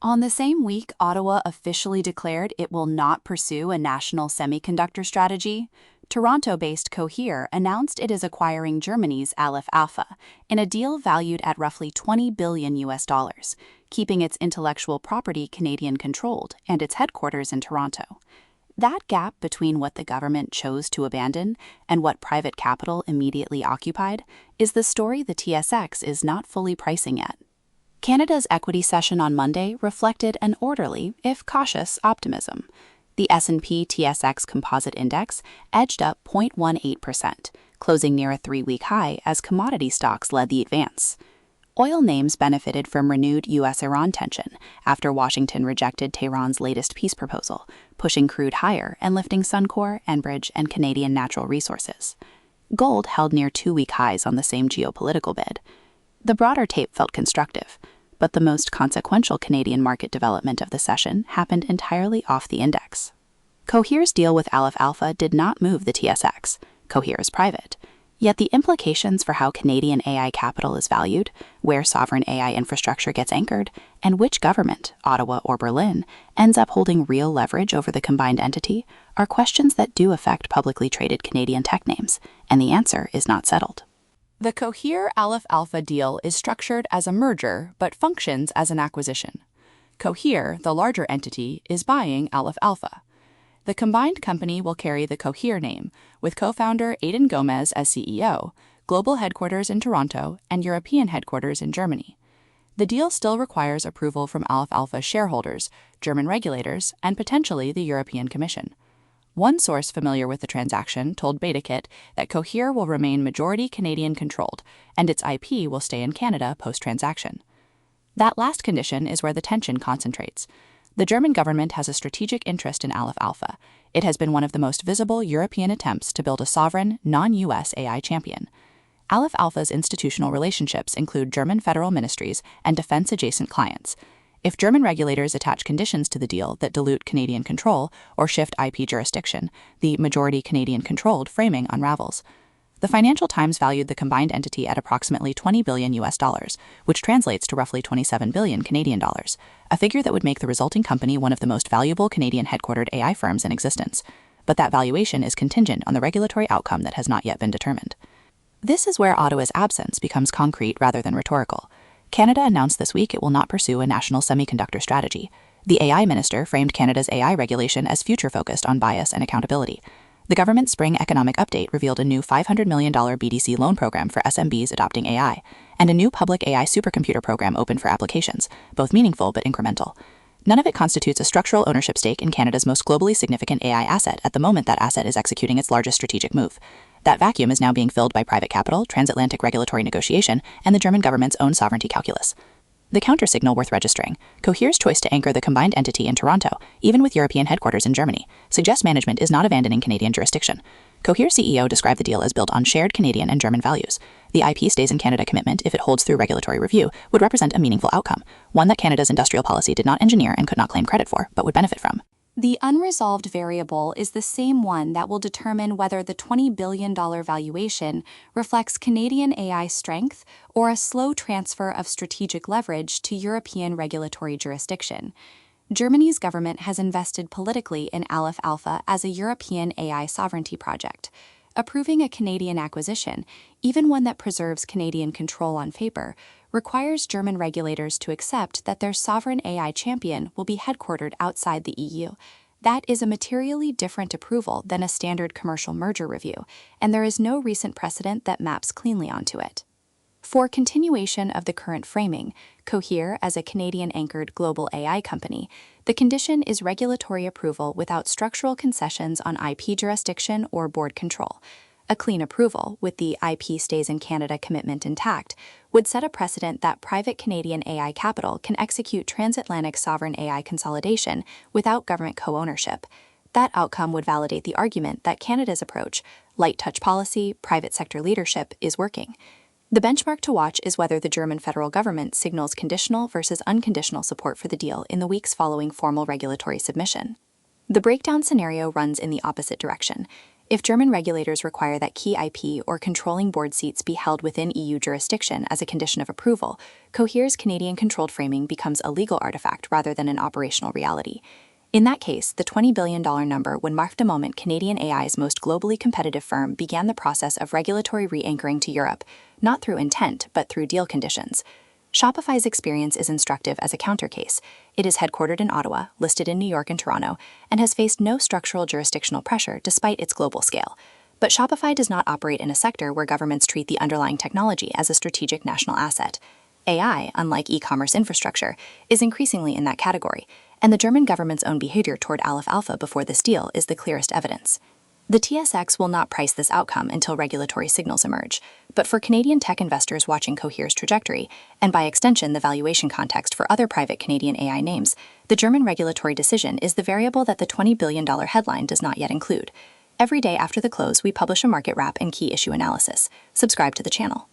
On the same week, Ottawa officially declared it will not pursue a national semiconductor strategy. Toronto-based Cohere announced it is acquiring Germany's Aleph Alpha in a deal valued at roughly $20 billion, keeping its intellectual property Canadian-controlled and its headquarters in Toronto. That gap between what the government chose to abandon and what private capital immediately occupied is the story the TSX is not fully pricing yet. Canada's equity session on Monday reflected an orderly, if cautious, optimism. The S&P/TSX Composite Index edged up 0.18%, closing near a three-week high as commodity stocks led the advance. Oil names benefited from renewed U.S.-Iran tension after Washington rejected Tehran's latest peace proposal, pushing crude higher and lifting Suncor, Enbridge, and Canadian natural resources. Gold held near two-week highs on the same geopolitical bid. The broader tape felt constructive, but the most consequential Canadian market development of the session happened entirely off the index. Cohere's deal with Aleph Alpha did not move the TSX. Cohere is private. Yet the implications for how Canadian AI capital is valued, where sovereign AI infrastructure gets anchored, and which government, Ottawa or Berlin, ends up holding real leverage over the combined entity are questions that do affect publicly traded Canadian tech names, and the answer is not settled. The Cohere-Aleph Alpha deal is structured as a merger but functions as an acquisition. Cohere, the larger entity, is buying Aleph Alpha. The combined company will carry the Cohere name, with co-founder Aidan Gomez as CEO, global headquarters in Toronto, and European headquarters in Germany. The deal still requires approval from Aleph Alpha shareholders, German regulators, and potentially the European Commission. One source familiar with the transaction told BetaKit that Cohere will remain majority Canadian-controlled, and its IP will stay in Canada post-transaction. That last condition is where the tension concentrates. The German government has a strategic interest in Aleph Alpha. It has been one of the most visible European attempts to build a sovereign, non-US AI champion. Aleph Alpha's institutional relationships include German federal ministries and defense-adjacent clients. If German regulators attach conditions to the deal that dilute Canadian control or shift IP jurisdiction, the majority Canadian-controlled framing unravels. The Financial Times valued the combined entity at approximately $20 billion, which translates to roughly 27 billion Canadian dollars, a figure that would make the resulting company one of the most valuable Canadian-headquartered AI firms in existence. But that valuation is contingent on the regulatory outcome that has not yet been determined. This is where Ottawa's absence becomes concrete rather than rhetorical. Canada announced this week it will not pursue a national semiconductor strategy. The AI minister framed Canada's AI regulation as future-focused on bias and accountability. The government's spring economic update revealed a new $500 million BDC loan program for SMBs adopting AI, and a new public AI supercomputer program open for applications, both meaningful but incremental. None of it constitutes a structural ownership stake in Canada's most globally significant AI asset at the moment that asset is executing its largest strategic move. That vacuum is now being filled by private capital, transatlantic regulatory negotiation, and the German government's own sovereignty calculus. The countersignal worth registering, Cohere's choice to anchor the combined entity in Toronto, even with European headquarters in Germany, suggests management is not abandoning Canadian jurisdiction. Cohere CEO described the deal as built on shared Canadian and German values. The IP stays in Canada commitment, if it holds through regulatory review, would represent a meaningful outcome, one that Canada's industrial policy did not engineer and could not claim credit for, but would benefit from. The unresolved variable is the same one that will determine whether the $20 billion valuation reflects Canadian AI strength or a slow transfer of strategic leverage to European regulatory jurisdiction. Germany's government has invested politically in Aleph Alpha as a European AI sovereignty project. Approving a Canadian acquisition, even one that preserves Canadian control on paper, requires German regulators to accept that their sovereign AI champion will be headquartered outside the EU. That is a materially different approval than a standard commercial merger review, and there is no recent precedent that maps cleanly onto it. For continuation of the current framing, Cohere as a Canadian-anchored global AI company, the condition is regulatory approval without structural concessions on IP jurisdiction or board control. A clean approval, with the IP stays in Canada commitment intact, would set a precedent that private Canadian AI capital can execute transatlantic sovereign AI consolidation without government co-ownership. That outcome would validate the argument that Canada's approach, light touch policy, private sector leadership, is working. The benchmark to watch is whether the German federal government signals conditional versus unconditional support for the deal in the weeks following formal regulatory submission. The breakdown scenario runs in the opposite direction. If German regulators require that key IP or controlling board seats be held within EU jurisdiction as a condition of approval, Cohere's Canadian-controlled framing becomes a legal artifact rather than an operational reality. In that case, the $20 billion number would mark the moment Canadian AI's most globally competitive firm began the process of regulatory re-anchoring to Europe, not through intent, but through deal conditions. Shopify's experience is instructive as a countercase. It is headquartered in Ottawa, listed in New York and Toronto, and has faced no structural jurisdictional pressure despite its global scale. But Shopify does not operate in a sector where governments treat the underlying technology as a strategic national asset. AI, unlike e-commerce infrastructure, is increasingly in that category, and the German government's own behavior toward Aleph Alpha before this deal is the clearest evidence. The TSX will not price this outcome until regulatory signals emerge, but for Canadian tech investors watching Cohere's trajectory, and by extension the valuation context for other private Canadian AI names, the German regulatory decision is the variable that the $20 billion headline does not yet include. Every day after the close, we publish a market wrap and key issue analysis. Subscribe to the channel.